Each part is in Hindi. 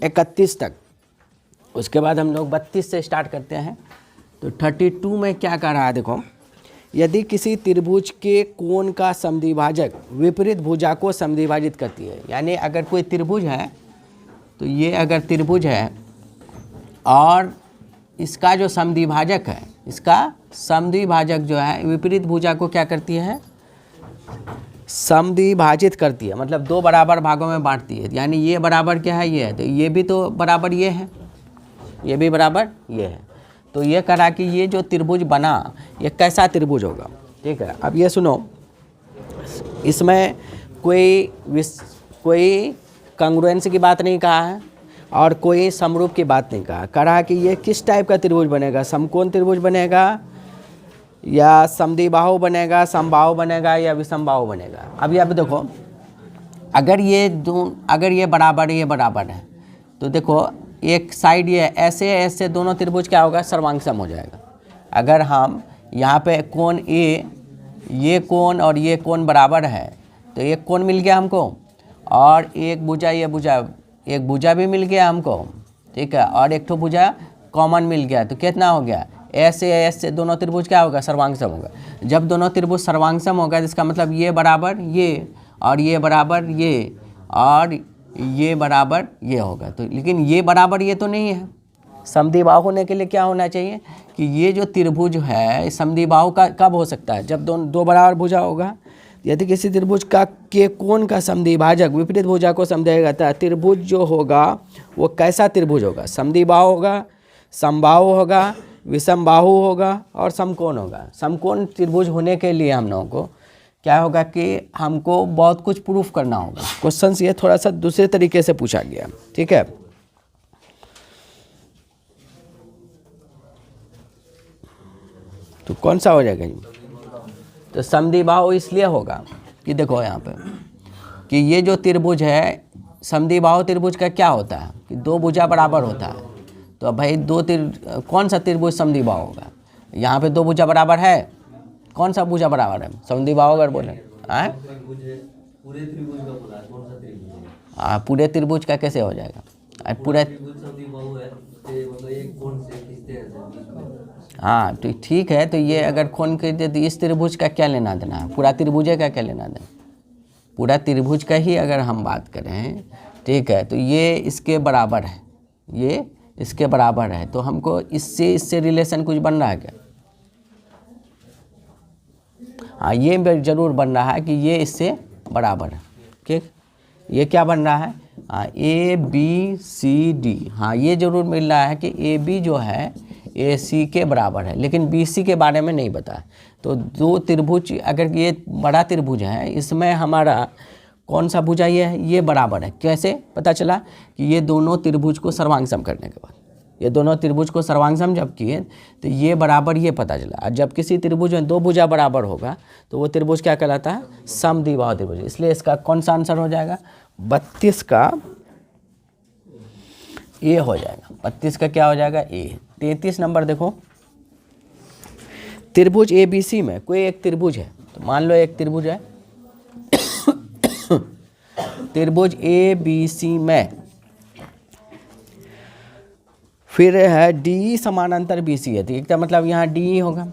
31 तक। उसके बाद हम लोग 32 से स्टार्ट करते हैं। तो 32 में क्या कर रहा है देखो, यदि किसी त्रिभुज के कोण का समद्विभाजक विपरीत भुजा को समद्विभाजित करती है, यानी अगर कोई त्रिभुज है तो ये अगर त्रिभुज है और इसका जो समद्विभाजक है, इसका समद्विभाजक जो है विपरीत भुजा को क्या करती है, समद्विभाजित करती है, मतलब दो बराबर भागों में बांटती है। यानी ये बराबर क्या है, ये है, तो ये भी तो बराबर ये है, ये भी बराबर ये है। तो ये करा कि ये जो त्रिभुज बना ये कैसा त्रिभुज होगा। ठीक है, अब ये सुनो, इसमें कोई कंग्रुएंस की बात नहीं कहा है और कोई समरूप की बात नहीं कहा। कहा कि ये किस टाइप का त्रिभुज बनेगा, समकोण त्रिभुज बनेगा या समद्विबाहु बनेगा, समबाहु बनेगा या विषमबाहु बनेगा। अब देखो, अगर ये बराबर है तो देखो एक साइड ये ऐसे दोनों त्रिभुज क्या होगा, सर्वांगसम हो जाएगा। अगर हम यहाँ पे कोण ए, ये कोण और ये कोण बराबर है तो एक कोण मिल गया हमको और एक भुजा, ये भुजा, एक भुजा भी मिल गया हमको। ठीक है, और एक ठो भुजा कॉमन मिल गया, तो कितना हो गया, ऐसे दोनों त्रिभुज क्या होगा, सर्वांगसम होगा। जब दोनों त्रिभुज सर्वांगसम होगा तो इसका मतलब ये बराबर ये और ये बराबर ये और ये बराबर ये होगा। तो लेकिन ये बराबर ये तो नहीं है। समद्विबाहु होने के लिए क्या होना चाहिए कि ये जो त्रिभुज है समद्विबाहु का कब हो सकता है, जब दो बराबर भुजा होगा। यदि किसी त्रिभुज के कोण का समद्विभाजक विपरीत भुजा को समद्विभाजित करता है, त्रिभुज जो होगा वो कैसा त्रिभुज होगा, समद्विबाहु होगा, समबाहु होगा, विषमबाहु होगा और समकोण होगा। समकोण त्रिभुज होने के लिए हम लोगों को क्या होगा कि हमको बहुत कुछ प्रूफ करना होगा। क्वेश्चन ये थोड़ा सा दूसरे तरीके से पूछा गया। ठीक है, तो कौन सा हो जाएगा ये, तो समद्विबाहु इसलिए होगा कि देखो यहाँ पे कि ये जो त्रिभुज है, समद्विबाहु त्रिभुज का क्या होता है कि दो भुजा बराबर होता है। तो अब भाई कौन सा त्रिभुज समद्विबाहु होगा, यहाँ पे दो भुजा बराबर है, कौन सा भुजा बराबर है, समद्विबाहु अगर बोले पूरे त्रिभुज का बोला, कौन सा त्रिभुज है? हाँ, पूरे त्रिभुज का कैसे हो जाएगा, पूरे हाँ तो ठीक है। तो ये अगर खोन के दे तो इस त्रिभुज का क्या लेना देना है, पूरा त्रिभुज का क्या लेना देना, पूरा त्रिभुज का ही अगर हम बात करें। ठीक है, तो ये इसके बराबर है, ये इसके बराबर है, तो हमको इससे रिलेशन कुछ बन रहा है क्या, हाँ ये जरूर बन रहा है कि ये इससे बराबर है। ठीक, ये क्या बन रहा है, हाँ ए बी सी डी, हाँ ये जरूर मिल रहा है कि ए बी जो है ए सी के बराबर है, लेकिन बी सी के बारे में नहीं बताया। तो दो त्रिभुज, अगर ये बड़ा त्रिभुज है, इसमें हमारा कौन सा भुजा ये है, ये बराबर है। कैसे पता चला कि ये दोनों त्रिभुज को सर्वांगसम करने के बाद, ये दोनों त्रिभुज को सर्वांगसम जब किए तो ये बराबर ये पता चला। और जब किसी त्रिभुज में दो भुजा बराबर होगा तो वो त्रिभुज क्या कहलाता है, समद्विबाहु त्रिभुज। इसलिए इसका कौन सा आंसर हो जाएगा, 32 का ए हो जाएगा। 32 का क्या हो जाएगा, ए। 33 नंबर देखो, त्रिभुज ए बी सी में कोई एक त्रिभुज है, तो मान लो एक त्रिभुज है त्रिभुज ए बी सी में, फिर है डी समानांतर बी सी है, तो एक मतलब यहाँ डी होगा।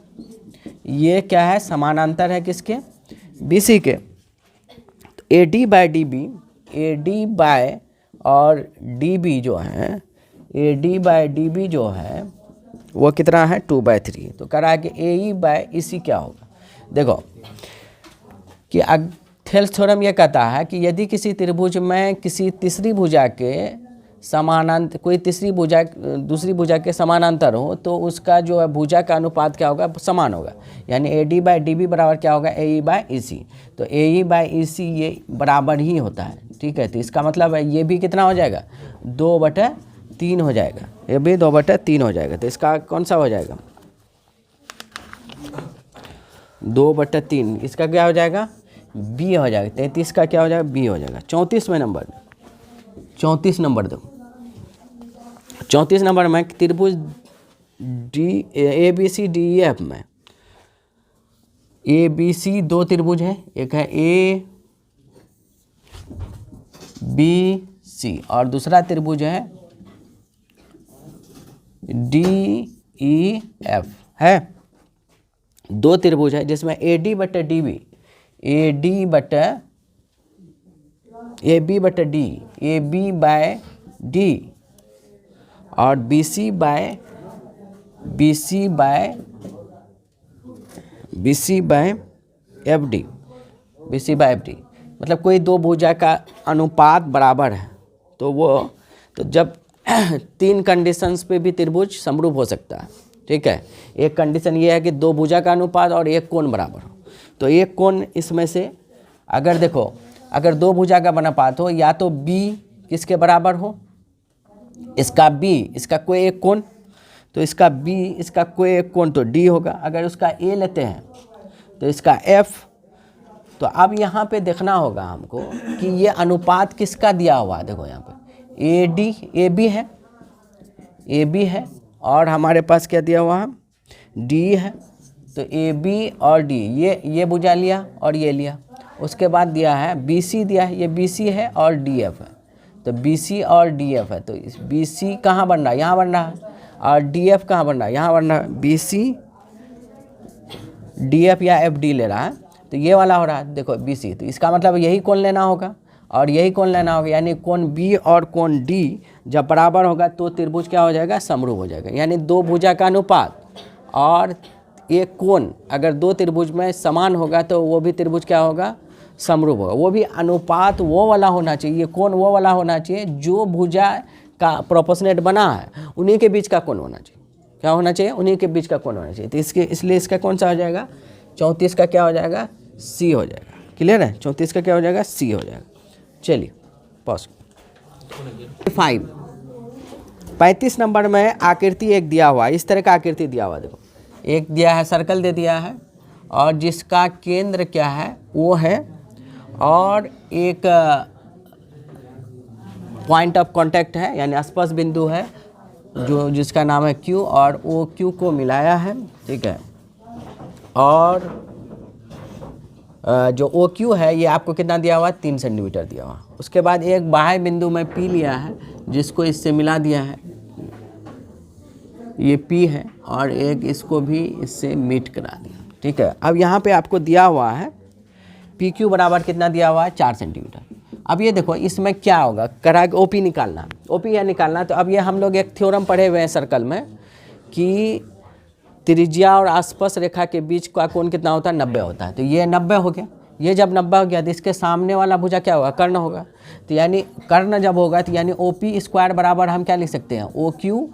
ये क्या है, समानांतर है किसके, बी सी के। तो A D by D B, A D by और डी बी जो है, A D by D B जो है वो कितना है, 2/3। तो कह रहा है कि ए ई बाय ई सी क्या होगा। देखो कि थेल्स थ्योरम ये कहता है कि यदि किसी त्रिभुज में किसी तीसरी भुजा के समानांतर, कोई तीसरी भुजा दूसरी भुजा के समानांतर हो तो उसका जो है भुजा का अनुपात क्या होगा, समान होगा। यानी A D by D B बराबर क्या होगा, ए ई बाय ई सी। तो ए ई बाय ई सी ये बराबर ही होता है। ठीक है, तो इसका मतलब है ये भी कितना हो जाएगा, 2/3 हो जाएगा, ये भी 2/3 हो जाएगा। तो इसका कौन सा हो जाएगा, 2/3। इसका क्या हो जाएगा, बी हो जाएगा। 33 का क्या हो जाएगा, बी हो जाएगा। 34 में नंबर, 34 नंबर दो, 34 नंबर में त्रिभुज D A B C D E F में ए बी सी दो त्रिभुज है, एक है ए बी सी और दूसरा त्रिभुज है डी ई एफ है। दो त्रिभुज है जिसमें ए डी बटे डी बी, ए डी बटे ए बी बटे D, A B by D और B C by B C by B C by F D, B C by F D मतलब कोई दो भुजा का अनुपात बराबर है तो जब तीन कंडीशंस पे भी त्रिभुज समरूप हो सकता है। ठीक है, एक कंडीशन ये है कि दो भुजा का अनुपात और एक कोण बराबर हो। तो एक कोण इसमें से अगर देखो, अगर दो भुजा का अनुपात हो या तो b किसके बराबर हो, इसका b, इसका कोई एक कोण, तो इसका b, इसका कोई एक कोण तो d होगा। अगर उसका a लेते हैं तो इसका f। तो अब यहाँ पे देखना होगा हमको कि ये अनुपात किसका दिया हुआ है। देखो यहाँ पे ए डी, ए बी है, ए बी है और हमारे पास क्या दिया हुआ है, डी है। तो ए बी और डी ये भुजा लिया और ये लिया। उसके बाद दिया है बी सी, दिया है ये बी सी है और डी एफ है। तो बी सी और डी एफ है, तो इस बी सी कहाँ बन रहा है, यहाँ बन रहा है, और डी एफ कहाँ बन रहा है, यहाँ बन रहा है। बी सी डी एफ या एफ डी ले रहा है तो ये वाला हो रहा है, देखो बी सी। तो इसका मतलब यही कोण लेना होगा और यही कोण लेना होगा, यानी कोण बी और कोण डी जब बराबर होगा तो त्रिभुज क्या हो जाएगा, समरूप हो जाएगा। यानी दो भुजा का अनुपात और एक कोण अगर दो त्रिभुज में समान होगा तो वो भी त्रिभुज क्या होगा, समरूप होगा। वो भी अनुपात वो वाला होना चाहिए, ये कोण वो वाला होना चाहिए जो भुजा का प्रोपोर्शनेट बना है उन्हीं के बीच का कोण होना चाहिए। क्या होना चाहिए, उन्हीं के बीच का कोण होना चाहिए। तो इसलिए इसका कौन सा हो जाएगा, 34 का क्या हो जाएगा, सी हो जाएगा। क्लियर है, 34 का क्या हो जाएगा, सी हो जाएगा। चलिए पॉज। 35 नंबर में आकृति एक दिया हुआ, इस तरह का आकृति दिया हुआ। देखो एक दिया है, सर्कल दे दिया है और जिसका केंद्र क्या है वो है, और एक पॉइंट ऑफ कांटेक्ट है यानी स्पर्श बिंदु है जो जिसका नाम है Q, और वो Q को मिलाया है। ठीक है, और जो OQ है ये आपको कितना दिया हुआ है, 3 सेंटीमीटर दिया हुआ। उसके बाद एक बाह्य बिंदु में P लिया है जिसको इससे मिला दिया है, ये P है, और एक इसको भी इससे मीट करा दिया। ठीक है, अब यहाँ पे आपको दिया हुआ है PQ बराबर कितना दिया हुआ है, 4 सेंटीमीटर। अब ये देखो इसमें क्या होगा, करा OP निकालना, OP या निकालना। तो अब ये हम लोग एक थ्योरम पढ़े हुए हैं सर्कल में कि त्रिज्या और आसपास रेखा के बीच का कोण कितना होता है, 90 होता है। तो ये 90 हो गया, ये जब 90 हो गया तो इसके सामने वाला भुजा क्या होगा, कर्ण होगा। तो यानी कर्ण जब होगा तो यानी OP स्क्वायर बराबर हम क्या लिख सकते हैं, OQ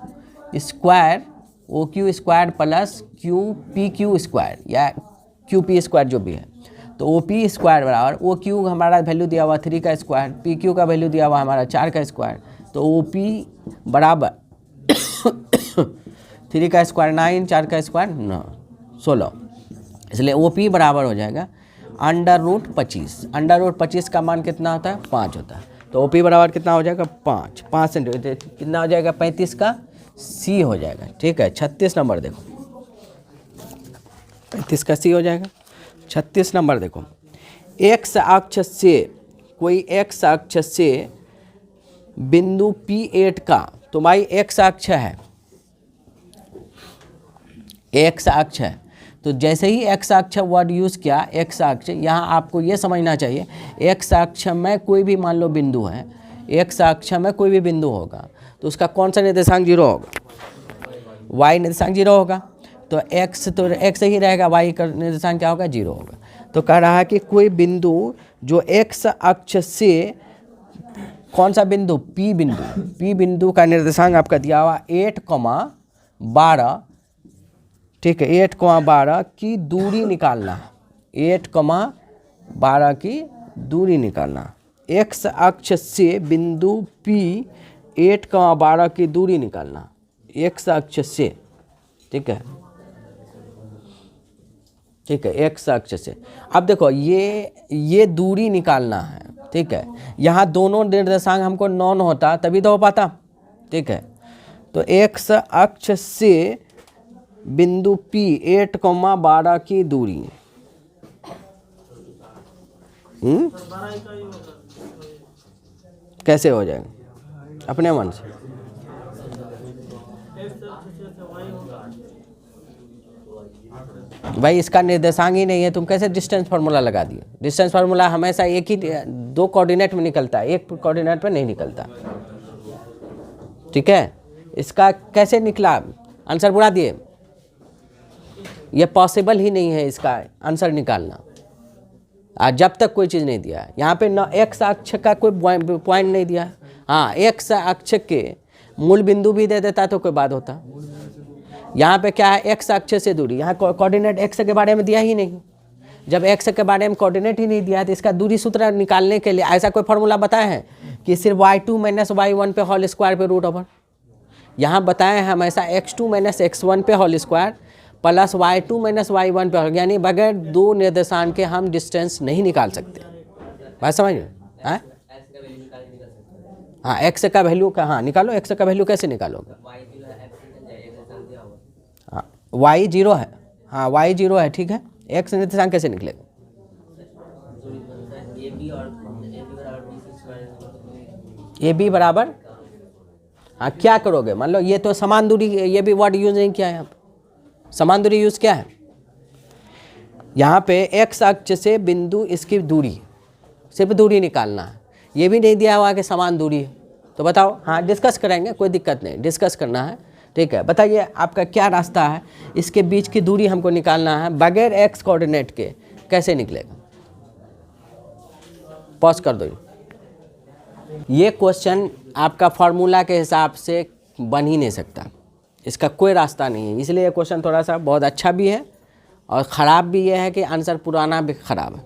square plus QPQ square या QP स्क्वायर जो भी है। तो OP स्क्वायर बराबर OQ हमारा वैल्यू दिया हुआ 3 का स्क्वायर, PQ का वैल्यू दिया हुआ हमारा 4 का स्क्वायर। तो OP बराबर 3 का स्क्वायर 9, 4 का स्क्वायर 16, इसलिए OP बराबर हो जाएगा √25। √25 का मान कितना होता है, 5 होता है। तो OP बराबर कितना हो जाएगा, 5 सेंटीमीटर। कितना हो जाएगा, 35 का C हो जाएगा। ठीक है, 36 नंबर देखो, 35 का C हो जाएगा। 36 नंबर देखो, X अक्ष से कोई X अक्ष से बिंदु P8 का, तो भाई X अक्ष है, X अक्ष है। तो जैसे ही X अक्ष वर्ड यूज़ किया, X अक्ष, यहाँ आपको ये समझना चाहिए X अक्ष में कोई भी मान लो बिंदु है, X अक्ष में कोई भी बिंदु होगा तो उसका कौन सा निर्देशांक 0 होगा, Y निर्देशांक 0 होगा। तो X ही रहेगा, Y का निर्देशांक क्या होगा, 0 होगा। तो कह रहा है कि कोई बिंदु जो X अक्ष से, कौन सा बिंदु, P बिंदु का निर्देशांक आपका दिया हुआ 8,12। ठीक है, 8,12 की दूरी निकालना, 8,12 की दूरी निकालना। X अक्ष से बिंदु P 8,12 की दूरी निकालना X अक्ष से। ठीक है, X अक्ष से। अब देखो ये दूरी निकालना है। ठीक है, यहाँ दोनों निर्देशांक हमको नॉन होता तभी तो हो पाता। ठीक है, तो X अक्ष से बिंदु P 8,12 की दूरी कैसे हो जाएगा अपने मन से? भाई इसका निर्देशांक ही नहीं है, तुम कैसे डिस्टेंस फार्मूला लगा दिए? डिस्टेंस फार्मूला हमेशा एक ही 2 कोऑर्डिनेट में निकलता है, एक कोऑर्डिनेट पे नहीं निकलता। ठीक है, इसका कैसे निकला? आंसर बुला दिए। ये पॉसिबल ही नहीं है इसका आंसर निकालना, आज जब तक कोई चीज़ नहीं दिया है। यहाँ पे न एक्स अक्ष का कोई पॉइंट नहीं दिया है। हाँ, एक्स अक्ष के मूल बिंदु भी दे देता तो कोई बात होता। यहाँ पे क्या है, एक्स अक्ष से दूरी, यहाँ कोऑर्डिनेट एक्स के बारे में दिया ही नहीं। जब एक्स के बारे में कोऑर्डिनेट ही नहीं दिया है तो इसका दूरी सूत्र निकालने के लिए ऐसा कोई फार्मूला बताया है कि सिर्फ y2 - y1 पे होल स्क्वायर पे रूट ओवर। यहाँ बताए हैं हमेशा x2 - x1 पे whole square plus y2 - y1 पे होल, यानी बगैर 2 निर्देशांक के हम डिस्टेंस नहीं निकाल सकते। बात समझ में? हाँ, एक्स का वैल्यू का, हाँ निकालो, एक्स का वैल्यू कैसे निकालोगे? हाँ, y 0 है, हाँ y 0 है, ठीक है। एक्स निर्देशांक कैसे निकलेगा? ए बी बराबर, हाँ क्या करोगे? मान लो ये तो समान दूरी, ये भी वर्ड यूज नहीं किया है यहाँ पे। समान दूरी यूज क्या है? यहाँ पे एक्स अक्ष से बिंदु इसकी दूरी, सिर्फ दूरी निकालना है। ये भी नहीं दिया हुआ कि समान दूरी है, तो बताओ। हाँ डिस्कस करेंगे, कोई दिक्कत नहीं, डिस्कस करना है। ठीक है, बताइए आपका क्या रास्ता है? इसके बीच की दूरी हमको निकालना है बगैर एक्स कोऑर्डिनेट के, कैसे निकलेगा? पॉज कर दो। ये क्वेश्चन आपका फार्मूला के हिसाब से बन ही नहीं सकता, इसका कोई रास्ता नहीं है। इसलिए ये क्वेश्चन थोड़ा सा बहुत अच्छा भी है और ख़राब भी ये है कि आंसर पुराना भी ख़राब है।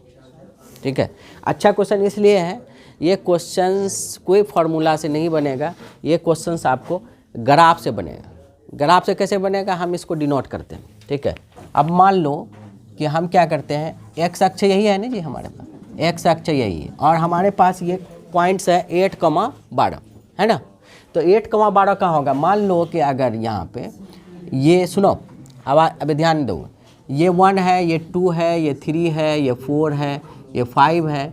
ठीक है, अच्छा क्वेश्चन इसलिए है, ये क्वेश्चंस कोई फार्मूला से नहीं बनेगा, ये क्वेश्चंस आपको ग्राफ से बनेगा। ग्राफ से कैसे बनेगा, हम इसको डिनोट करते हैं। ठीक है, अब मान लो कि हम क्या करते हैं, एक्स अक्ष यही है ना जी, हमारे पास एक्स अक्ष यही है और हमारे पास ये पॉइंट्स है 8,12 है ना। तो 8,12 का होगा, मान लो कि अगर यहाँ पे ये सुनो, अब अभी ध्यान दो, ये 1 है, ये 2 है, ये 3 है, ये 4 है, ये 5 है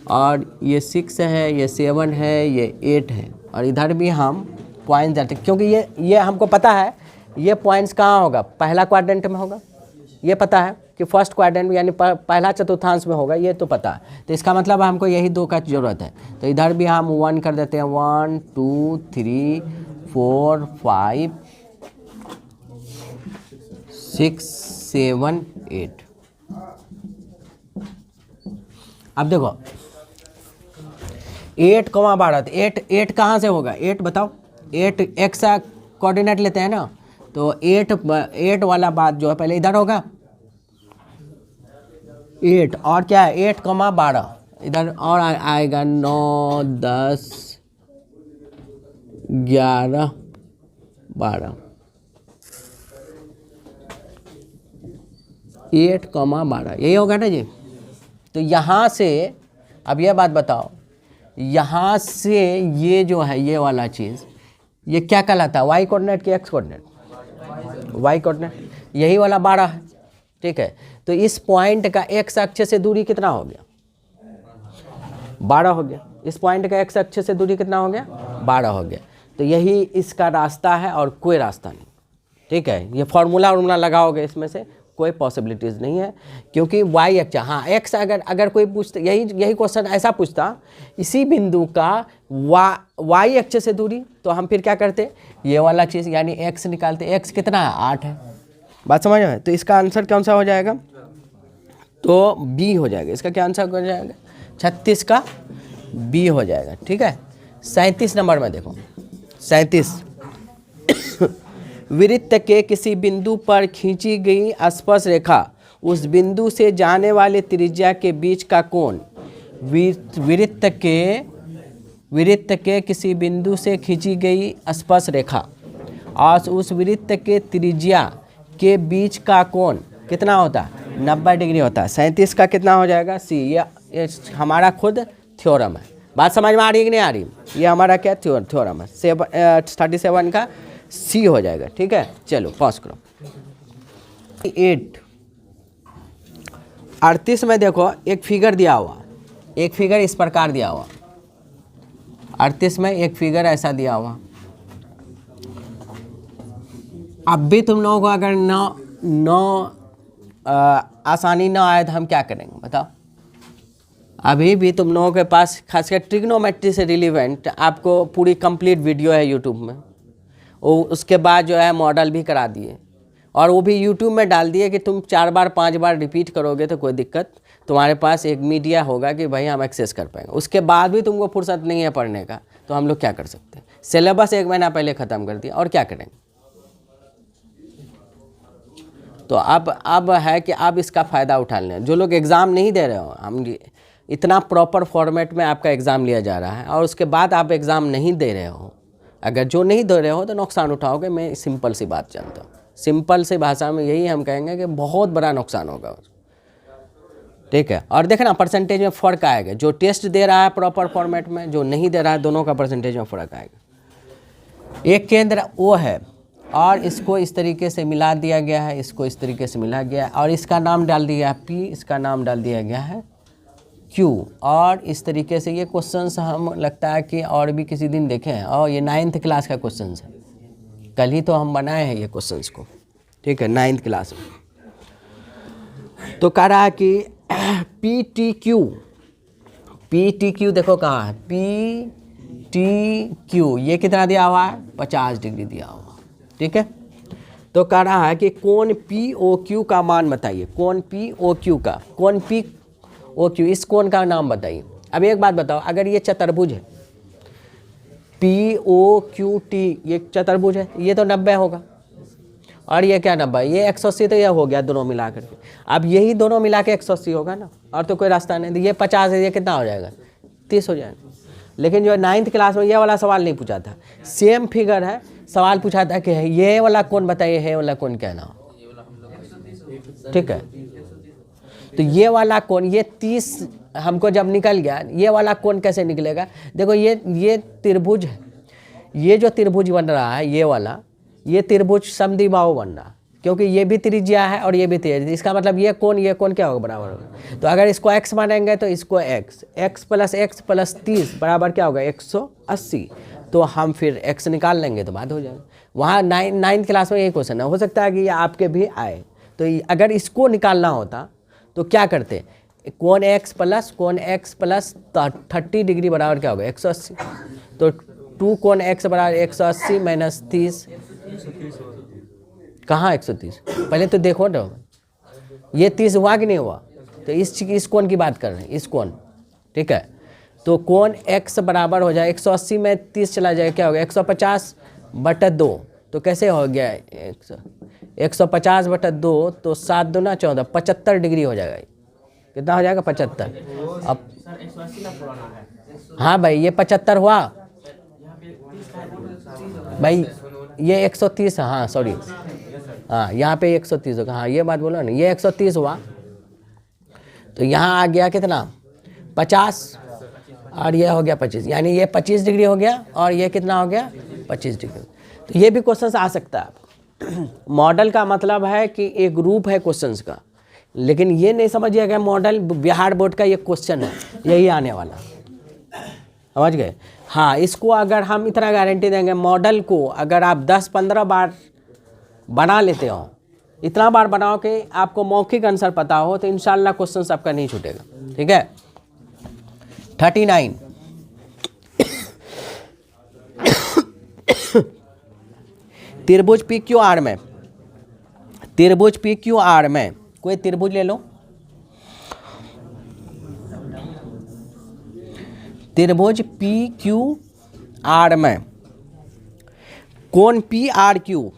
और ये 6 है, ये 7 है, ये 8 है और इधर भी हम पॉइंट जाते, क्योंकि ये हमको पता है ये पॉइंट्स कहाँ होगा, पहला क्वाड्रेंट में होगा। ये पता है कि फर्स्ट क्वाड्रेंट में यानी पहला चतुर्थांश में होगा, ये तो पता है। तो इसका मतलब हमको यही 2 का ज़रूरत है। तो इधर भी हम 1 कर देते हैं, 1 2 3 4 5 6 7 8। अब देखो 8,12, 8 कहाँ से होगा? 8 बताओ, 8 एक्स कोऑर्डिनेट लेते हैं ना, तो 8 वाला बात जो है पहले इधर होगा 8 और क्या है 8,12 इधर और आएगा 9 10 11 12 8,12 यही होगा ना जी। तो यहाँ से अब ये बात बताओ, यहाँ से ये जो है ये वाला चीज़ ये क्या कहलाता है, वाई कोऑर्डिनेट की एक्स कोऑर्डिनेट? वाई कोऑर्डिनेट, यही वाला 12 है। ठीक है, तो इस पॉइंट का एक्स अक्ष से दूरी कितना हो गया? 12 हो गया। इस पॉइंट का एक्स अक्ष से दूरी कितना हो गया? 12 हो गया। तो यही इसका रास्ता है और कोई रास्ता नहीं। ठीक है, ये फार्मूला वार्मूला लगाओगे इसमें से कोई पॉसिबिलिटीज़ नहीं है, क्योंकि वाई अक्ष, हाँ एक्स अगर कोई पूछता, यही क्वेश्चन ऐसा पूछता इसी बिंदु का वाई अक्ष से दूरी, तो हम फिर क्या करते, ये वाला चीज़ यानी एक्स निकालते। एक्स कितना है? 8 है। बात समझ में? तो इसका आंसर कौन सा हो जाएगा? तो बी हो जाएगा। इसका क्या आंसर हो जाएगा? 36 का बी हो जाएगा। ठीक है, 37 नंबर में देखो, 37 वृत्त के किसी बिंदु पर खींची गई स्पर्श रेखा उस बिंदु से जाने वाले त्रिज्या के बीच का कोण। वृत्त के किसी बिंदु से खींची गई स्पर्श रेखा और उस वृत्त के त्रिज्या के बीच का कोण कितना होता है? 90 डिग्री होता है। 37 का कितना हो जाएगा? सी। ये हमारा खुद थ्योरम है। बात समझ में आ रही है कि नहीं आ रही? ये हमारा क्या थ्योरम है। 37 का सी हो जाएगा। ठीक है, चलो पॉज करो। 38 में देखो एक फिगर दिया हुआ, एक फिगर इस प्रकार दिया हुआ, 38 में एक फिगर ऐसा दिया हुआ। अब भी तुम लोगों को अगर नौ आसानी ना आए तो हम क्या करेंगे बताओ। अभी भी तुम लोगों के पास खासकर ट्रिग्नोमेट्री से रिलेवेंट आपको पूरी कंप्लीट वीडियो है यूट्यूब में, वो उसके बाद जो है मॉडल भी करा दिए, और वो भी यूट्यूब में डाल दिए कि तुम 4 बार 5 बार रिपीट करोगे तो कोई दिक्कत, तुम्हारे पास एक मीडिया होगा कि भाई हम एक्सेस कर पाएंगे। उसके बाद भी तुमको फुर्सत नहीं है पढ़ने का, तो हम लोग क्या कर सकते हैं, सिलेबस 1 महीना पहले ख़त्म कर दिया, और क्या करेंगे। तो अब है कि अब इसका फ़ायदा उठा लें। जो लोग एग्ज़ाम नहीं दे रहे हो, हम इतना प्रॉपर फॉर्मेट में आपका एग्ज़ाम लिया जा रहा है, और उसके बाद आप एग्ज़ाम नहीं दे रहे हो, अगर जो नहीं दे रहे हो तो नुकसान उठाओगे। मैं सिंपल सी बात जानता हूँ, सिंपल सी भाषा में यही हम कहेंगे कि बहुत बड़ा नुकसान होगा, ठीक है। और देखना परसेंटेज में फ़र्क आएगा, जो टेस्ट दे रहा है प्रॉपर फॉर्मेट में, जो नहीं दे रहा है, दोनों का परसेंटेज में फ़र्क आएगा। एक केंद्र वो है, और इसको इस तरीके से मिला दिया गया है, इसको इस तरीके से मिला गया है, और इसका नाम डाल दिया है P, इसका नाम डाल दिया गया है Q। और इस तरीके से ये क्वेश्चंस हम लगता है कि और भी किसी दिन देखे हैं, और ये 9th क्लास का क्वेश्चंस है, कल ही तो हम बनाए हैं ये क्वेश्चंस को, ठीक है, 9th क्लास में। तो कह रहा है कि PTQ देखो कहाँ है, PTQ ये कितना दिया हुआ है, 50 डिग्री दिया हुआ, ठीक है। तो कह रहा है कि कोण POQ का मान बताइए, कोण POQ का, कोण POQ इस कोण का नाम बताइए। अब एक बात बताओ, अगर ये चतुर्भुज है POQT, ये चतुर्भुज है, ये तो 90 होगा, और ये क्या 90, ये 180, तो ये हो गया दोनों मिला करके। अब यही दोनों मिला के 180 होगा ना, और तो कोई रास्ता नहीं। ये 50 है, ये कितना हो जाएगा, 30 हो जाएगा। लेकिन जो 9th क्लास में ये वाला सवाल नहीं पूछा था, सेम फिगर है, सवाल पूछा था कि ये वाला कौन बताइए, है वाला कौन कहना हो, ठीक है। तो ये वाला कौन, ये 30 हमको जब निकल गया, ये वाला कौन कैसे निकलेगा। देखो ये त्रिभुज है, ये जो त्रिभुज बन रहा है ये वाला, ये त्रिभुज समद्विबाहु बन रहा, क्योंकि ये भी त्रिज्या है और ये भी त्रिज्या, इसका मतलब ये कौन क्या होगा, बराबर होगा। तो अगर इसको x मानेंगे तो इसको x प्लस 30 बराबर क्या होगा, 180। तो हम फिर x निकाल लेंगे तो बात हो जाएगा। वहाँ 9th क्लास में यही क्वेश्चन है, हो सकता है कि ये आपके भी आए। तो अगर इसको निकालना होता तो क्या करते, कोण x प्लस 30 डिग्री बराबर क्या होगा, 180। तो 2 कोण x बराबर 180 माइनस 30, कहाँ 130, पहले तो देखो ना ये 30 हुआ कि नहीं हुआ। तो इस कोण की बात कर रहे हैं, इस कोण, ठीक है। तो कोण x बराबर हो जाए 180 में 30 चला जाए, क्या होगा 150/2। तो कैसे हो गया 150/2, तो 7 दूना 14, 75 डिग्री हो जाएगा। कितना हो जाएगा, 75। अब हाँ भाई ये 75 हुआ भाई, ये 130, हाँ सॉरी, हाँ यहाँ पे 130 होगा, हाँ ये बात बोलो ना, ये 130 हुआ। तो यहाँ आ गया कितना, 50, और ये हो गया 25, यानी ये 25 डिग्री हो गया, और ये कितना हो गया, 25 डिग्री। तो ये भी क्वेश्चन आ सकता है। मॉडल का मतलब है कि एक ग्रुप है क्वेश्चंस का, लेकिन ये नहीं समझिएगा मॉडल बिहार बोर्ड का ये क्वेश्चन है, यही आने वाला, समझ गए। हाँ, इसको अगर हम इतना गारंटी देंगे, मॉडल को अगर आप 10-15 बार बना लेते हो, इतना बार बनाओ कि आपको मौखिक आंसर पता हो, तो इंशाल्लाह क्वेश्चन आपका नहीं छूटेगा, ठीक है। 39 त्रिभुज PQR में, त्रिभुज PQR में कोई त्रिभुज ले लो, त्रिभुज PQR में कोण PRQ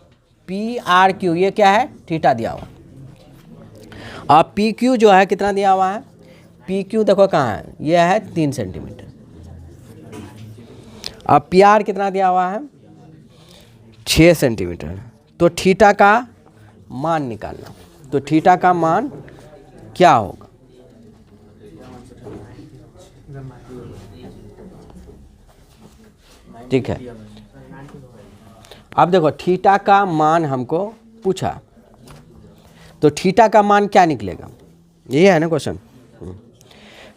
ये क्या है, थीटा दिया हुआ। और PQ जो है कितना दिया हुआ है, PQ देखो कहाँ है, ये है 3 सेंटीमीटर। और PR कितना दिया हुआ है, 6 सेंटीमीटर। तो थीटा का मान निकालना, तो थीटा का मान क्या होगा, ठीक है। अब देखो थीटा का मान हमको पूछा, तो थीटा का मान क्या निकलेगा, ये है ना क्वेश्चन।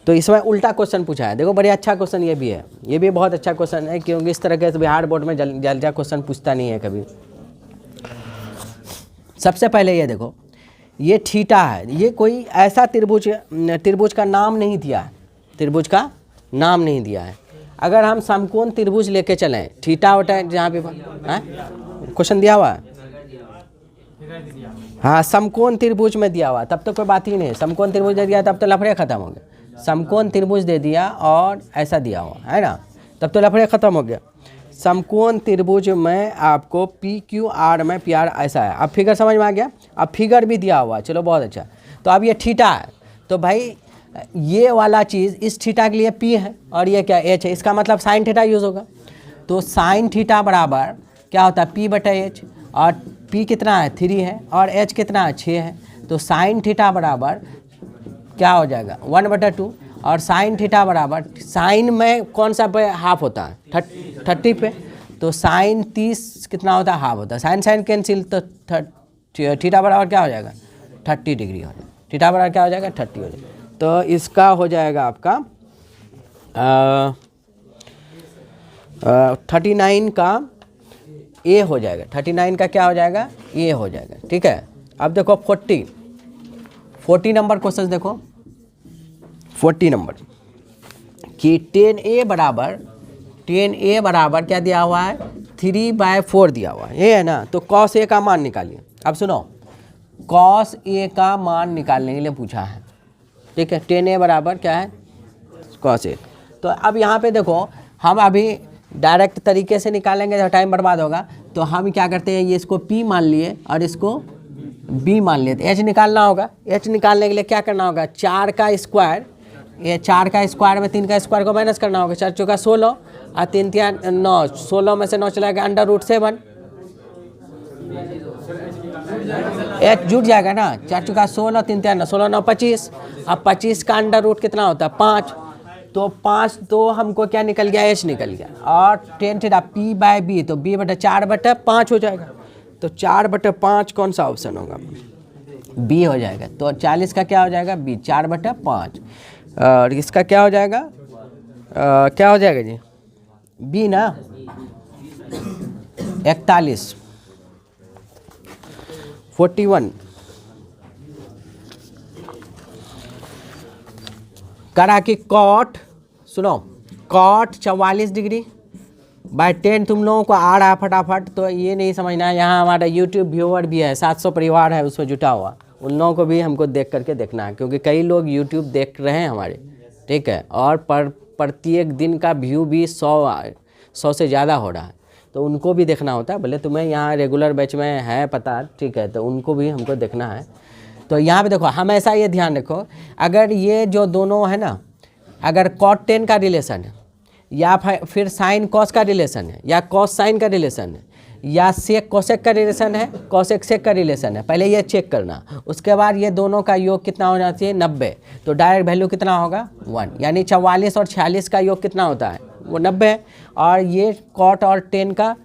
तो इसमें उल्टा क्वेश्चन पूछा है। देखो बड़े अच्छा क्वेश्चन ये भी है, ये भी बहुत अच्छा क्वेश्चन है, क्योंकि इस तरह के बिहार बोर्ड में जलजा क्वेश्चन पूछता नहीं है कभी। सबसे पहले ये देखो, ये थीटा है, ये कोई ऐसा त्रिभुज का नाम नहीं दिया है, त्रिभुज का नाम नहीं दिया है। अगर हम समकोण त्रिभुज लेके चलें, थीटा होता है जहाँ पे क्वेश्चन दिया हुआ है, हाँ समकोण त्रिभुज में दिया हुआ, तब तो कोई बात ही नहीं। समकोण त्रिभुज दे दिया तब तो लफड़े खत्म हो गए। समकोण त्रिभुज दे दिया और ऐसा दिया हुआ है ना, तब तो लफड़े खत्म हो गया। समकोण त्रिभुज में आपको पी क्यू आर में पी आर ऐसा है। अब फिगर समझ में आ गया, अब फिगर भी दिया हुआ है, चलो बहुत अच्छा। तो अब ये थीटा है, तो भाई ये वाला चीज़ इस थीटा के लिए पी है और ये क्या एच है, इसका मतलब साइन थीटा यूज़ होगा। तो साइन थीटा बराबर क्या होता है, पी बटा एच, और पी कितना है 3 है और एच कितना है 6 है। तो साइन थीटा बराबर क्या हो जाएगा 1/2, और साइन थीटा बराबर, साइन में कौन सा पे हाफ होता है 30 पे, तो साइन 30 कितना होता है हाफ होता है। साइन साइन कैंसिल, तो थीटा बराबर क्या हो जाएगा 30 डिग्री हो जाएगा। थीटा बराबर क्या हो जाएगा 30 हो जाएगा। तो इसका हो जाएगा आपका 39 का ए हो जाएगा। 39 का क्या हो जाएगा ए हो जाएगा, ठीक है। अब देखो 40 नंबर क्वेश्चन देखो, 40 नंबर कि 10a बराबर क्या दिया हुआ है 3/4 दिया हुआ है, ये है ना। तो cos a का मान निकालिए। अब सुनो, cos a का मान निकालने के लिए पूछा है, ठीक है। 10a बराबर क्या है cos a। तो अब यहाँ पे देखो, हम अभी डायरेक्ट तरीके से निकालेंगे तो टाइम बर्बाद होगा, तो हम क्या करते हैं, ये इसको p मान लिए और इसको b मान लिए। तो h निकालना होगा। h निकालने के लिए क्या करना होगा, 4 का स्क्वायर, ये 4 का स्क्वायर में 3 का स्क्वायर को माइनस करना होगा। 4 चौका 16 और 3 3 9, 16 में से 9 चला गया √7, h जुट जाएगा ना। 4 चौका 16, 3 3 9, 16 9 25। अब 25 का अंडर रूट कितना होता है 5, तो 5 तो हमको क्या निकल गया h निकल गया, और 10 थीटा p/b, तो b/4/5 हो जाएगा। तो 4/5 कौन सा ऑप्शन होगा, b हो जाएगा। तो 40 का क्या हो जाएगा b 4/5, और इसका क्या हो जाएगा क्या हो जाएगा जी b ना 41 41 करा कि कॉट, सुनो कॉट 44 डिग्री बाय 10 तुम लोगों को आ रहा है फटाफट। तो ये नहीं समझना है, यहाँ हमारा यूट्यूब व्यूअर भी है, 700 परिवार है उसमें जुटा हुआ, उन लोगों को भी हमको देख करके देखना है, क्योंकि कई लोग यूट्यूब देख रहे हैं हमारे, ठीक है। और प्रत्येक दिन का व्यू भी 100 से ज़्यादा हो रहा है, तो उनको भी देखना होता है। भले तुम्हें यहाँ रेगुलर बैच में है पता, ठीक है, तो उनको भी हमको देखना है। तो यहाँ पे देखो, हमेशा ये ध्यान रखो, अगर ये जो दोनों है ना, अगर cot 10 का रिलेशन है, या फिर साइन कॉस का रिलेशन है, या कॉस साइन का रिलेशन है, या सेक कोसेक का रिलेशन है, कोसेक सेक का रिलेशन है, पहले ये चेक करना। उसके बाद ये दोनों का योग कितना होना चाहिए 90, तो डायरेक्ट वैल्यू कितना होगा 1, यानी 44 और 46 का योग कितना होता है वो 90 है। और ये कॉट और 10 का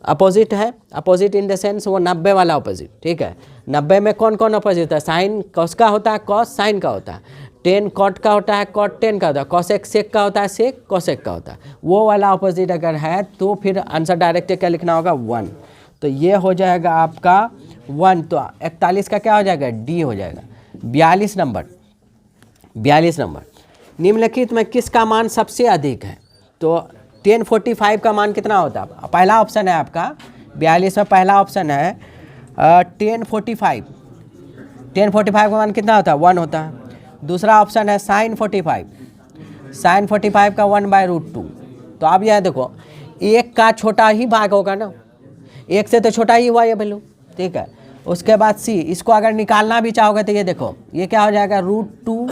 अपोजिट है, अपोजिट इन द सेंस वो 90 वाला अपोजिट, ठीक है। 90 में कौन कौन अपोजिट होता है, साइन कॉस का होता है, कॉस साइन का होता है, 10 कॉट का होता है, कॉट 10 का होता है, कॉसेक सेक का होता है, सेक कॉसेक का होता है। वो वाला अपोजिट अगर है तो फिर आंसर डायरेक्ट क्या लिखना होगा 1, तो ये हो जाएगा आपका 1। तो 41 का क्या हो जाएगा डी हो जाएगा। 42 नंबर निम्नलिखित में किसका मान सबसे अधिक है, तो 1045 का मान कितना होता है, पहला ऑप्शन है आपका 42 में, पहला ऑप्शन है 1045 का मान कितना होता है 1 होता है। दूसरा ऑप्शन है साइन 45 का 1/√2। तो अब यह देखो, एक का छोटा ही भाग होगा ना, एक से तो छोटा ही हुआ ये वैल्यू, ठीक है। उसके बाद सी, इसको अगर निकालना भी चाहोगे तो ये देखो, ये क्या हो जाएगा √2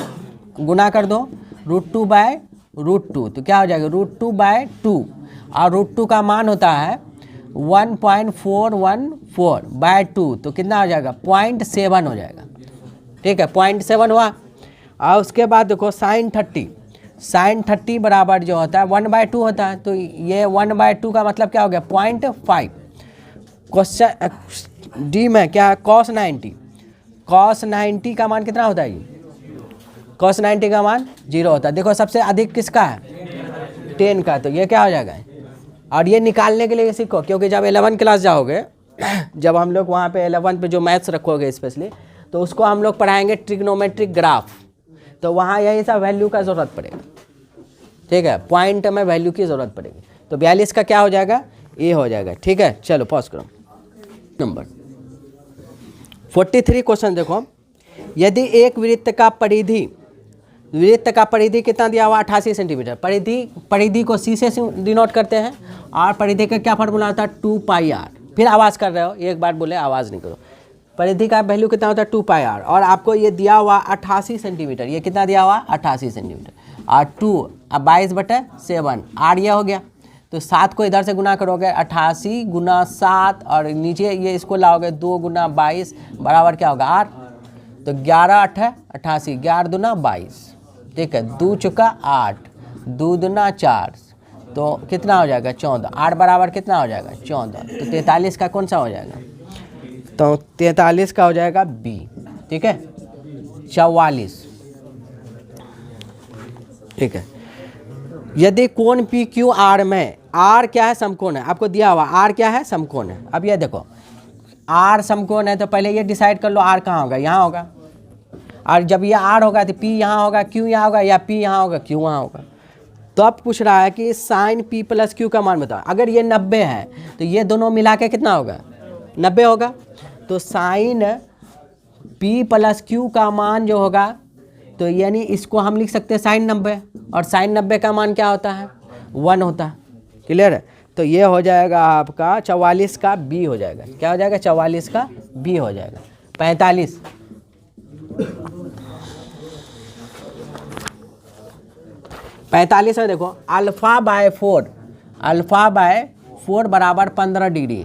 गुना कर दो √2/√2, तो क्या हो जाएगा √2/2, और √2 का मान होता है 1.414/2, तो कितना हो जाएगा 0.7 हो जाएगा, ठीक है 0.7 हुआ। और उसके बाद देखो साइन 30 बराबर जो होता है 1/2 होता है, तो ये 1/2 का मतलब क्या हो गया 0.5। क्वेश्चन डी में क्या है cos 90 का मान कितना होता है cos 90 का मान 0 होता है। देखो सबसे अधिक किसका है, 10 का, तो ये क्या हो जाएगा। और ये निकालने के लिए सीखो, क्योंकि जब 11 क्लास जाओगे, जब हम लोग वहाँ पे 11 पे जो मैथ्स रखोगे स्पेशली, तो उसको हम लोग पढ़ाएंगे ट्रिग्नोमेट्रिक ग्राफ, तो वहाँ यही सब वैल्यू का ज़रूरत पड़ेगा, ठीक है, पॉइंट में वैल्यू की ज़रूरत पड़ेगी। तो 42 का क्या हो जाएगा, ए हो जाएगा, ठीक है। चलो पॉज करो। नंबर 43 क्वेश्चन देखो, यदि एक वृत्त का परिधि कितना दिया हुआ, 88 सेंटीमीटर। परिधि को सी से डिनोट करते हैं, और परिधि का क्या फॉर्मूला होता है, 2πr। फिर आवाज़ कर रहे हो, एक बार बोले आवाज़ नहीं करो। परिधि का वैल्यू कितना होता है, 2πr, और आपको ये दिया हुआ 88 सेंटीमीटर। ये कितना दिया हुआ, 88 सेंटीमीटर, और 2 अब 22/7, आर ये हो गया। तो 7 को इधर से गुना करोगे, 88 गुना 7, और नीचे ये इसको लाओगे 2 गुना 22 बराबर क्या होगा, 8। तो 11 8 88, 11 दूना 22, ठीक है, 2 चुका 8, 2 दूना 4, तो कितना हो जाएगा, 14। 8 बराबर कितना हो जाएगा, 14। तो 43 का कौन सा हो जाएगा, तो 43 का हो जाएगा बी, ठीक है। 44, ठीक है। यदि कोण पी क्यू आर में, आर क्या है, समकोण है, आपको दिया हुआ आर क्या है, समकोण है। अब ये देखो आर समकोण है, तो पहले ये डिसाइड कर लो आर कहाँ होगा, यहाँ होगा। और जब ये आर होगा तो पी यहाँ होगा, क्यू यहाँ होगा, या पी यहाँ होगा, क्यू वहाँ होगा। तो अब पूछ रहा है कि साइन पी प्लस क्यू का मान बताओ। अगर ये 90 है तो ये दोनों मिला के कितना होगा, 90 होगा। तो साइन पी प्लस क्यू का मान जो होगा, तो यानी इसको हम लिख सकते हैं साइन 90, और साइन 90 का मान क्या होता है, 1 होता है। क्लियर है। तो ये हो जाएगा आपका 44 का बी हो जाएगा। क्या हो जाएगा, 44 का बी हो जाएगा। 45 में देखो अल्फा बाय 4 बराबर 15 डिग्री,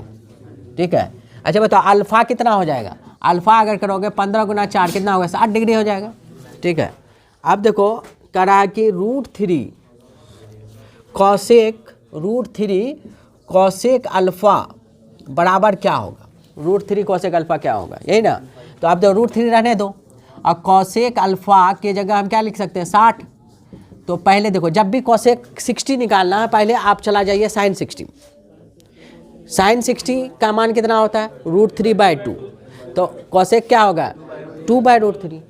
ठीक है। अच्छा बताओ अल्फा कितना हो जाएगा, अल्फा अगर करोगे 15 गुना 4 कितना होगा, 60 डिग्री हो जाएगा, ठीक है। अब देखो कह रहा है कि √3 कॉसेक अल्फा बराबर क्या होगा, √3 कॉसेक अल्फा क्या होगा, यही ना। तो आप देखो √3 रहने दो, और कॉसेक अल्फा के जगह हम क्या लिख सकते हैं, 60। तो पहले देखो जब भी कॉसेक 60 निकालना है, पहले आप चला जाइए साइन 60। साइन 60 का मान कितना होता है, √3/2। तो कॉसेक क्या होगा, 2/√3।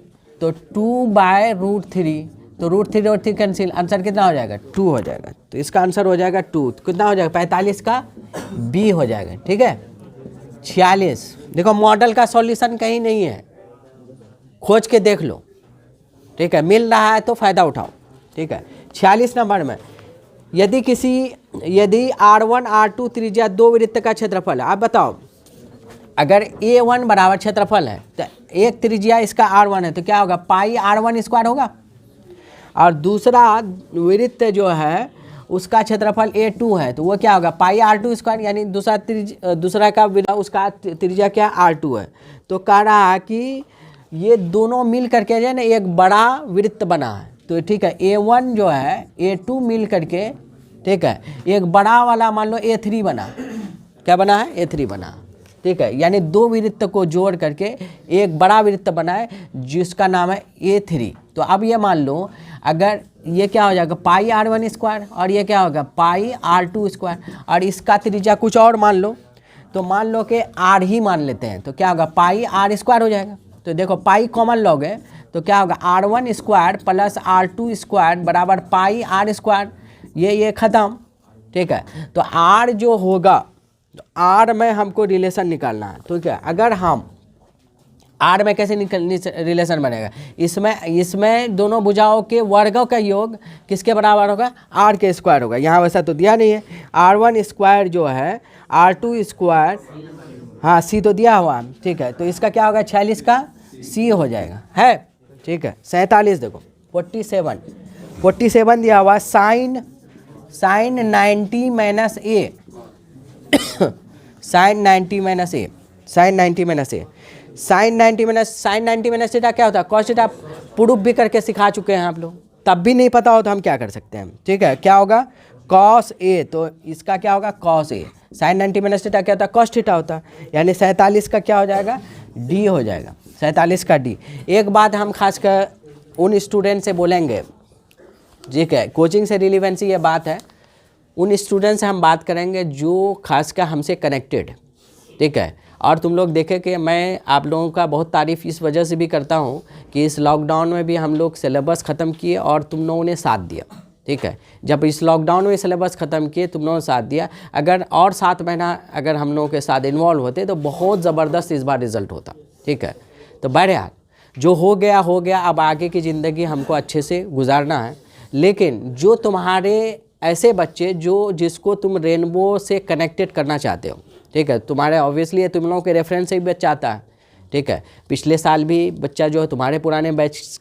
तो 2/√3, तो √3 कैंसिल, आंसर कितना हो जाएगा, 2 हो जाएगा। तो इसका आंसर हो जाएगा 2, कितना हो जाएगा, 45 का बी हो जाएगा, ठीक है। 46 देखो मॉडल का सॉल्यूशन कहीं नहीं है, खोज के देख लो, ठीक है, मिल रहा है तो फ़ायदा उठाओ, ठीक है। 46 नंबर में यदि R1 R2 त्रिज्या 2 वृत्त का क्षेत्रफल है। आप बताओ अगर A1 बराबर क्षेत्रफल है, तो एक त्रिज्या इसका R1 है, तो क्या होगा, पाई R1² होगा। और दूसरा वृत्त जो है उसका क्षेत्रफल A2 है, तो वो क्या होगा, पाई R2², यानी दूसरा का उसका त्रिज्या क्या R2 है। तो कह रहा है कि ये दोनों मिल करके जो है ना एक बड़ा वृत्त बना है। तो ठीक है, A1 जो है A2 मिल करके, ठीक है, एक बड़ा वाला मान लो A3 बना। क्या बना है, A3 बना, ठीक है। यानी 2 वृत्त को जोड़ करके एक बड़ा वृत्त बना है जिसका नाम है A3। तो अब ये मान लो अगर ये क्या हो जाएगा, पाई R1², और ये क्या होगा, पाई R2², और इसका त्रिज्या कुछ और मान लो, तो मान लो कि R ही मान लेते हैं, तो क्या होगा, पाई R² हो जाएगा। तो देखो पाई कॉमन लोगे तो क्या होगा, R1² प्लस R2² बराबर पाई R²। ये ख़त्म, ठीक है। तो R जो होगा, तो R में हमको रिलेशन निकालना है। तो क्या अगर हम R में कैसे रिलेशन बनेगा, इसमें दोनों भुजाओं के वर्गों का योग किसके बराबर होगा, R के स्क्वायर होगा। यहाँ वैसा तो दिया नहीं है, R1² जो है R2², हाँ C तो दिया हुआ, ठीक है। तो इसका क्या होगा, 46 का C हो जाएगा, है, ठीक है। 47 देखो 47 दिया हुआ, sine 90 minus A sine 90 minus A sine 90 minus theta क्या होता है, कॉस थीटा। प्रूफ भी करके सिखा चुके हैं आप लोग, तब भी नहीं पता हो तो हम क्या कर सकते हैं, ठीक है। क्या होगा, कॉस A, तो इसका क्या होगा, cos A। Sine 90 minus theta क्या होता है, कॉस थीटा होता है। यानी 47 का क्या हो जाएगा, D हो जाएगा, 47 का D। एक बात हम खास कर उन स्टूडेंट से बोलेंगे, ठीक है, कोचिंग से रिलीवेंसी ये बात है, उन स्टूडेंट से हम बात करेंगे जो खासकर हमसे कनेक्टेड, ठीक है। और तुम लोग देखें कि मैं आप लोगों का बहुत तारीफ़ इस वजह से भी करता हूँ कि इस लॉकडाउन में भी हम लोग सिलेबस ख़त्म किए और तुम लोगों ने साथ दिया, ठीक है। जब इस लॉकडाउन में सिलेबस ख़त्म किए तुम लोगों ने साथ दिया, अगर और 7 महीना अगर हम लोगों के साथ इन्वॉल्व होते तो बहुत ज़बरदस्त इस बार रिज़ल्ट होता, ठीक है। तो बहरहाल जो हो गया, अब आगे की ज़िंदगी हमको अच्छे से गुजारना है। लेकिन जो तुम्हारे ऐसे बच्चे जिसको तुम रेनबो से कनेक्टेड करना चाहते हो, ठीक है, तुम्हारे ऑब्वियसली तुम लोगों के रेफरेंस से भी बच्चा आता है, ठीक है। पिछले साल भी बच्चा जो है तुम्हारे पुराने बैच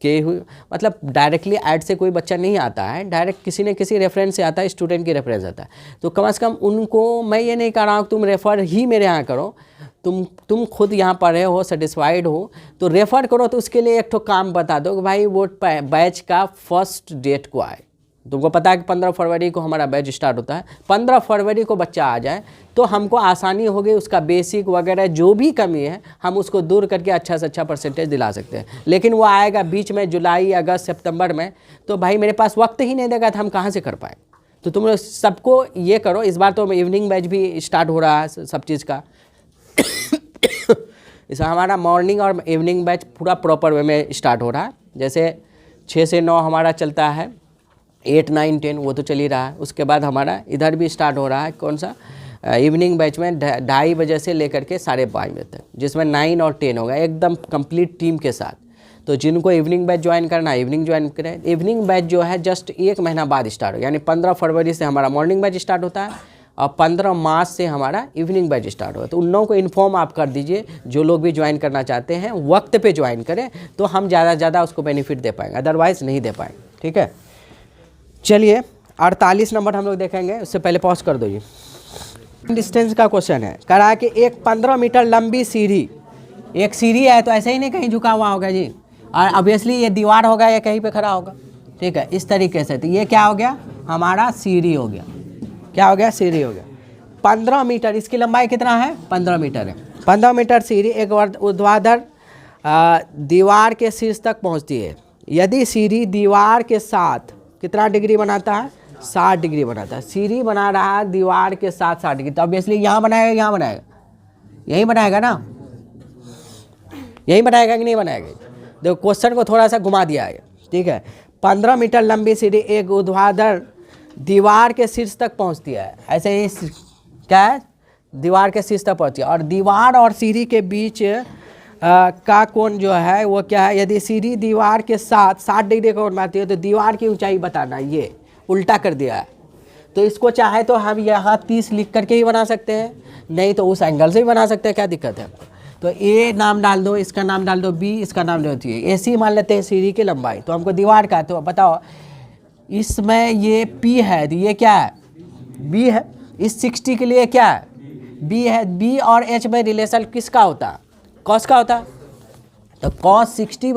के मतलब डायरेक्टली ऐड से कोई बच्चा नहीं आता है, डायरेक्ट किसी न किसी रेफरेंस से आता है, स्टूडेंट की रेफरेंस आता है। तो कम से कम उनको मैं ये नहीं कह रहा हूँ तुम रेफ़र ही मेरे यहाँ करो, तुम खुद यहाँ पढ़े हो, सेटिस्फाइड हो तो रेफ़र करो। तो उसके लिए एक ठो काम बता दो कि भाई वो बैच का फर्स्ट डेट को आए। तुमको पता है कि 15 फरवरी को हमारा बैच स्टार्ट होता है, 15 फरवरी को बच्चा आ जाए तो हमको आसानी होगी, उसका बेसिक वगैरह जो भी कमी है हम उसको दूर करके अच्छा से अच्छा परसेंटेज दिला सकते हैं। लेकिन वो आएगा बीच में जुलाई, अगस्त, सितंबर में, तो भाई मेरे पास वक्त ही नहीं देगा तो हम कहाँ से कर पाए। तो तुम लोग सबको ये करो, इस बार तो इवनिंग बैच भी स्टार्ट हो रहा है सब चीज़ का इसमें हमारा मॉर्निंग और इवनिंग बैच पूरा प्रॉपर वे में स्टार्ट हो रहा है। जैसे 6 से 9 हमारा चलता है, 8, 9, 10 वो तो चल ही रहा है। उसके बाद हमारा इधर भी स्टार्ट हो रहा है कौन सा इवनिंग बैच में 2:30 बजे से लेकर के 5:30 बजे तक, जिसमें 9 और 10 होगा एकदम कंप्लीट टीम के साथ। तो जिनको इवनिंग बैच ज्वाइन करना है इवनिंग ज्वाइन करें। इवनिंग बैच जो है जस्ट 1 महीना बाद स्टार्ट हो, यानी 15 फरवरी से हमारा मॉर्निंग बैच स्टार्ट होता है और 15 मार्च से हमारा इवनिंग बैच स्टार्ट होता है। तो उन लोगों को इन्फॉर्म आप कर दीजिए, जो लोग भी ज्वाइन करना चाहते हैं वक्त पे ज्वाइन करें तो हम ज़्यादा से ज़्यादा उसको बेनिफिट दे पाएंगे, अदरवाइज़ नहीं दे पाएंगे, ठीक है। चलिए 48 नंबर हम लोग देखेंगे, उससे पहले पॉज कर दो। ये डिस्टेंस का क्वेश्चन है, करा कि एक 15 मीटर लंबी सीढ़ी, एक सीढ़ी है तो ऐसे ही नहीं कहीं झुका हुआ होगा जी, और ऑब्वियसली ये दीवार होगा या कहीं पे खड़ा होगा, ठीक है, इस तरीके से। तो ये क्या हो गया हमारा सीढ़ी हो गया, क्या हो गया सीढ़ी हो गया। 15 मीटर, इसकी लंबाई कितना है 15 मीटर है। 15 मीटर सीढ़ी एक ऊर्ध्वाधर दीवार के शीर्ष तक पहुँचती है। यदि सीढ़ी दीवार के साथ कितना डिग्री बनाता है 60 डिग्री बनाता है। सीढ़ी बना रहा है दीवार के साथ 60 डिग्री, तो ऑब्वियसली यहाँ बनाएगा, यहाँ बनाएगा, यही बनाएगा ना, यही बनाएगा कि नहीं बनाएगा। देखो क्वेश्चन को थोड़ा सा घुमा दिया है, ठीक है। 15 मीटर लंबी सीढ़ी एक ऊर्ध्वाधर दीवार के शीर्ष तक पहुँचती है, ऐसे ही क्या है दीवार के शीर्ष तक पहुँचती है। और दीवार और सीढ़ी के बीच का कोण जो है वो क्या है, यदि सीढ़ी दीवार के साथ 60 डिग्री का कोण बनाती है तो दीवार की ऊंचाई बताना, ये उल्टा कर दिया है। तो इसको चाहे तो हम यहाँ 30 लिख करके ही बना सकते हैं, नहीं तो उस एंगल से भी बना सकते हैं, क्या दिक्कत है। तो ए नाम डाल दो, इसका नाम डाल दो बी, इसका नाम डाल दो ए सी मान लेते हैं सीढ़ी की लंबाई। तो हमको दीवार का, तो बताओ इसमें ये पी है तो ये क्या है बी है, इस 60 के लिए क्या है बी है। बी और एच में रिलेशन किसका होता है कॉस का होता है। तो कॉस 60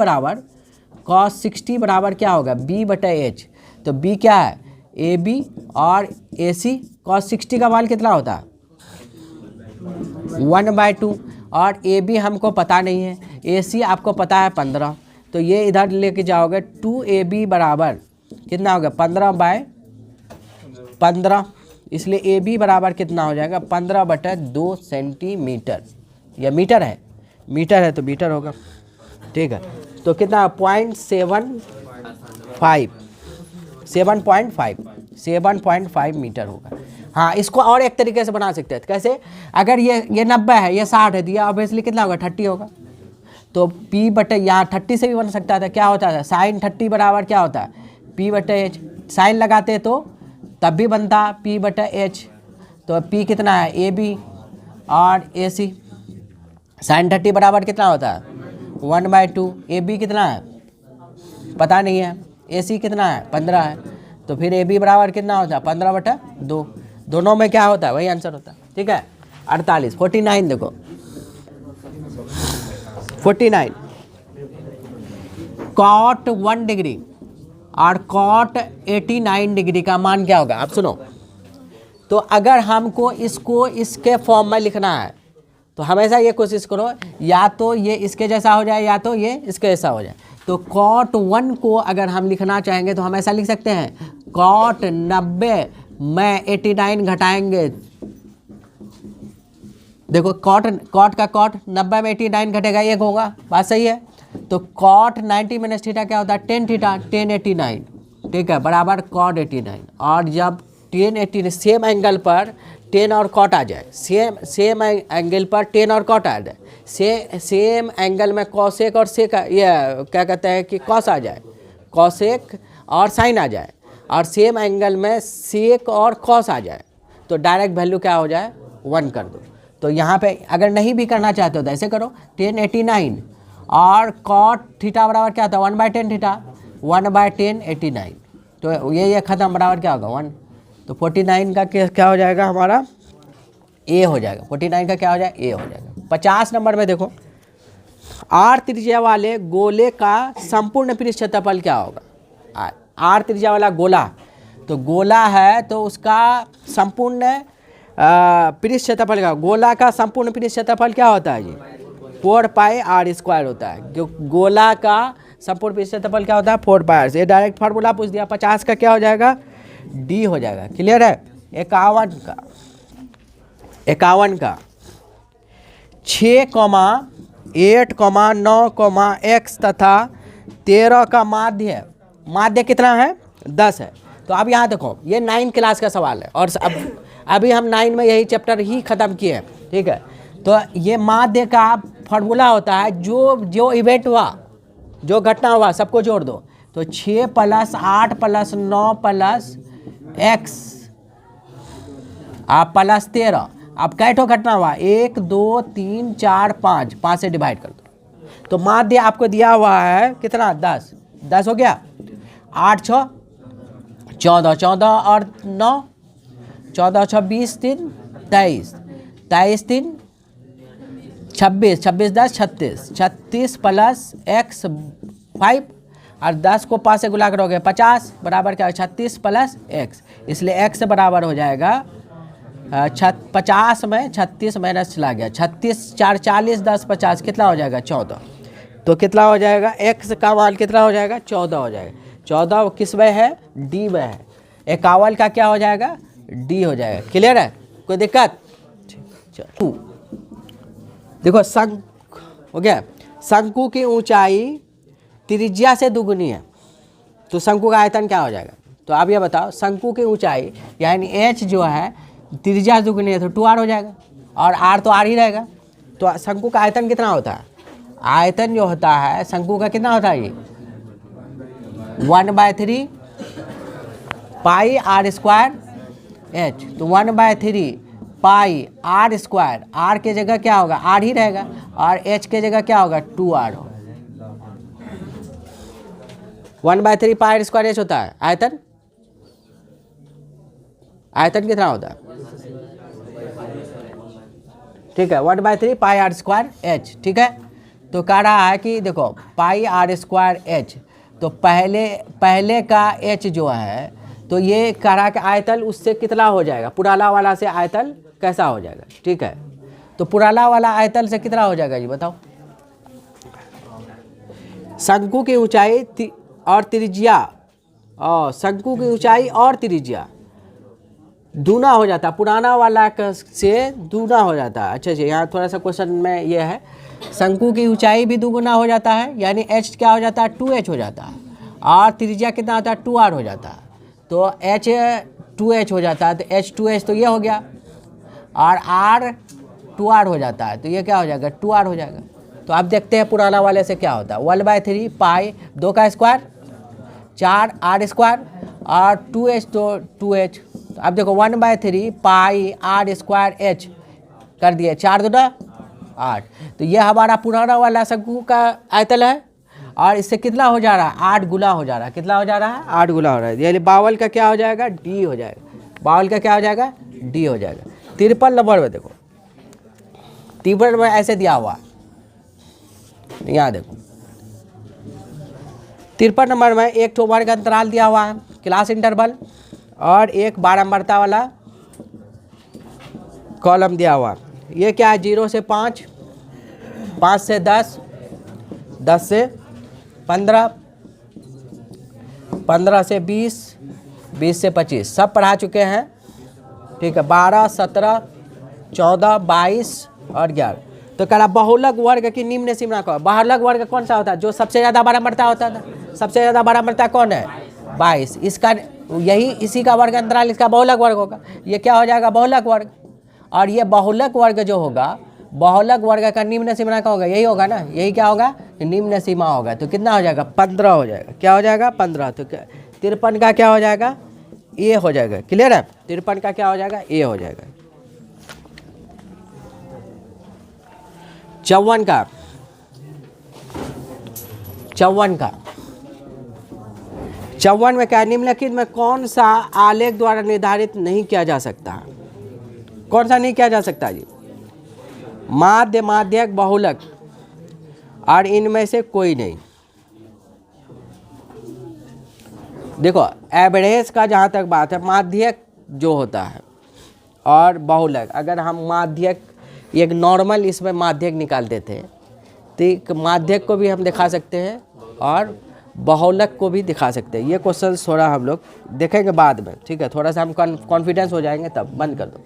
बराबर क्या होगा बी बटा एच। तो बी क्या है ए बी और ए सी। कॉस 60 का मान कितना होता है 1/2 और ए बी हमको पता नहीं है, ए सी आपको पता है 15। तो ये इधर लेके जाओगे 2AB बराबर कितना होगा 15/15, इसलिए ए बी बराबर कितना हो जाएगा 15/2 सेंटीमीटर। यह मीटर है, मीटर है तो मीटर होगा, ठीक है। तो कितना 7.5 मीटर होगा। हाँ इसको और एक तरीके से बना सकते हैं, कैसे, अगर ये 90 है ये 60 है तो ये ऑब्वियसली कितना होगा 30 होगा। तो P बटे यहाँ 30 से भी बन सकता था, क्या होता था साइन 30 बराबर क्या होता है P बटे एच। साइन लगाते तो तब भी बनता P बटे एच। तो P कितना है ए बी और ए सी। साइन 30 बराबर कितना होता है 1/2। ए बी कितना है पता नहीं है, ए सी कितना है 15 है। तो फिर ए बी बराबर कितना होता है 15/2। दोनों में क्या होता है वही आंसर होता है, ठीक है। 49 देखो 49 कॉट 1 डिग्री और कॉट 89 डिग्री का मान क्या होगा आप सुनो। तो अगर हमको इसको इसके फॉर्म में लिखना है तो हमेशा ये कोशिश करो या तो ये इसके जैसा हो जाए या तो ये इसके जैसा हो जाए। तो cot 1 को अगर हम लिखना चाहेंगे तो हम ऐसा लिख सकते हैं, cot 90 में 89 घटाएंगे। देखो cot का cot 90 में 89 घटेगा, 1 होगा, बात सही है। तो cot 90 माइनस थीटा क्या होता है, tan थीटा, tan 89, ठीक है, बराबर cot 89। और जब tan 89 सेम एंगल पर tan और cot आ जाए, सेम एंगल पर tan और cot आ जाए, सेम एंगल में cosec और sec, ये क्या कहते हैं कि cos आ जाए, cosec और sin आ जाए, और सेम एंगल में sec और cos आ जाए, तो डायरेक्ट वैल्यू क्या हो जाए, 1 कर दो। तो यहाँ पे अगर नहीं भी करना चाहते हो तो ऐसे करो, tan 89 और cot थीटा बराबर क्या होता है, 1/10 थीटा, 1/10 89, तो ये खत्म, बराबर क्या होगा 1। तो 49 का क्या हो जाएगा हमारा, ए हो जाएगा। 49 का क्या हो जाएगा, ए हो जाएगा। 50 नंबर में देखो, आर त्रिज्या वाले गोले का संपूर्ण पृष्ठ क्षेत्रफल क्या होगा। आर त्रिज्या वाला गोला, तो गोला है तो उसका संपूर्ण पृष्ठ क्षेत्रफल का, गोला का संपूर्ण पृष्ठ क्षेत्रफल क्या होता है जी, 4πr² होता है। जो गोला का संपूर्ण पृष्ठ क्षेत्रफल क्या होता है, 4πr। ये डायरेक्ट फार्मूला पूछ दिया। 50 का क्या हो जाएगा, डी हो जाएगा। क्लियर है। 51 का 6, 8, 9, x तथा 13 का माध्य कितना है, 10 है। तो अब यहाँ देखो, ये 9 क्लास का सवाल है और अभी हम 9 में यही चैप्टर ही खत्म किए हैं, ठीक है। तो ये माध्य का फॉर्मूला होता है, जो इवेंट हुआ, जो घटना हुआ, सबको जोड़ दो। तो 6 + 8 + 9 + x + 13। अब कैठो घटना हुआ, 1, 2, 3, 4, 5 से डिवाइड कर दो। तो माध्य आपको दिया हुआ है कितना, 10 हो गया। 8, 6, 14, 14 और 9, 14, 6, 20, 3, 23, 23, 3, 26, 26, 10, 36, 36 + x 5 और 10 को 5 से गुणा करोगे 50, बराबर क्या है, 36 + x। इसलिए x बराबर हो जाएगा 50 में 36 माइनस चला गया, 36, 4, 40, 10, 50, कितना हो जाएगा, 14। तो कितना हो जाएगा, x का मान कितना हो जाएगा, 14 हो जाएगा। 14 किस में है, डी में है। 51 का क्या हो जाएगा, डी हो जाएगा। क्लियर है, कोई दिक्कत। देखो शंकु हो गया, शंकु की ऊंचाई त्रिज्या से दुगुनी है, तो शंकु का आयतन क्या हो जाएगा। तो आप ये बताओ, शंकु की ऊंचाई यानी h जो है त्रिज्या दुगुनी है, तो 2r हो जाएगा, और r तो r ही रहेगा। तो शंकु का आयतन कितना होता है, आयतन जो होता है शंकु का कितना होता है, ये 1/3 πr² h। तो 1/3 πr², r के जगह क्या होगा, r ही रहेगा, और h के जगह क्या होगा, 2r होगा। 1/3 πr² h होता है आयतन। आयतन कितना होता है, ठीक है, 1/3 πr² h, ठीक है। तो कह रहा है कि देखो πr² h, तो पहले का h जो है, तो ये कह रहा है कि आयतन उससे कितना हो जाएगा, पुराना वाला से आयतन कैसा हो जाएगा, ठीक है। तो पुराना वाला आयतन से कितना हो जाएगा जी बताओ। शंकु की ऊंचाई और त्रिज्या, और शंकु की ऊंचाई और त्रिज्या दूना हो जाता है, पुराना वाला से दूना हो जाता है। अच्छा जी, यहाँ थोड़ा सा क्वेश्चन में ये है, शंकु की ऊंचाई भी दुगुना हो जाता है, यानी h क्या हो जाता है, 2h हो जाता है, और त्रिज्या कितना होता है, 2r हो जाता है। तो h 2h हो जाता है, तो h 2h तो ये हो गया, और r 2r हो जाता है, तो ये क्या हो जाएगा, 2r हो जाएगा। तो आप देखते हैं पुराना वाले से क्या होता है, 1/3 पाई 2 का स्क्वायर 4r² और 2h तो 2h। तो अब देखो 1/3 पाई r² h कर दिए, 4 2 8। तो ये हमारा पुराना वाला शंकु का आयतन है, और इससे कितना हो जा रहा है, 8 गुना हो जा रहा है। कितना हो जा रहा है, 8 गुना हो रहा है। यानी 52 का क्या हो जाएगा, डी हो जाएगा। 52 का क्या हो जाएगा, डी हो जाएगा। 53 नंबर में देखो, 53 में ऐसे दिया हुआ, यहाँ देखो 53 नंबर में एक ठो वर्ग अंतराल दिया हुआ है, क्लास इंटरवल, और एक बारंबारता वाला कॉलम दिया हुआ। ये क्या है, 0 से 5, 5 से 10, 10 से 15, 15 से 20, 20 से 25 सब पढ़ा चुके हैं। ठीक है, 12, 17, 14, 22 और 11। तो कह रहा बहुलक वर्ग की निम्न सीमा कौन? बहुलक वर्ग कौन सा होता है? जो सबसे ज़्यादा बराबरता होता था। सबसे ज़्यादा बराबरता कौन है? 22। इसका यही इसी का वर्ग अंतराल इसका बहुलक वर्ग होगा। ये क्या हो जाएगा? बहुलक वर्ग। और ये बहुलक वर्ग जो होगा, बहुलक वर्ग का निम्न सीमा का होगा, यही होगा ना, यही क्या होगा? निम्न सीमा होगा। तो कितना हो जाएगा? 15 हो जाएगा। क्या हो जाएगा? 15। तो 53 का क्या हो जाएगा? ए हो जाएगा। क्लियर है? 53 का क्या हो जाएगा? ए हो जाएगा। 54 का, 54 में क्या? निम्नलिखित में कौन सा आलेख द्वारा निर्धारित नहीं किया जा सकता? कौन सा नहीं किया जा सकता जी? माध्य, माध्यक, बहुलक और इनमें से कोई नहीं। देखो एवरेज का जहाँ तक बात है, माध्यक जो होता है और बहुलक, अगर हम माध्यक एक नॉर्मल इसमें माध्यक निकाल देते हैं तो एक माध्यक को भी हम दिखा सकते हैं और बहुलक को भी दिखा सकते हैं। ये क्वेश्चन थोड़ा हम लोग देखेंगे बाद में। ठीक है, थोड़ा सा हम कॉन्फिडेंस हो जाएंगे तब। बंद कर दो।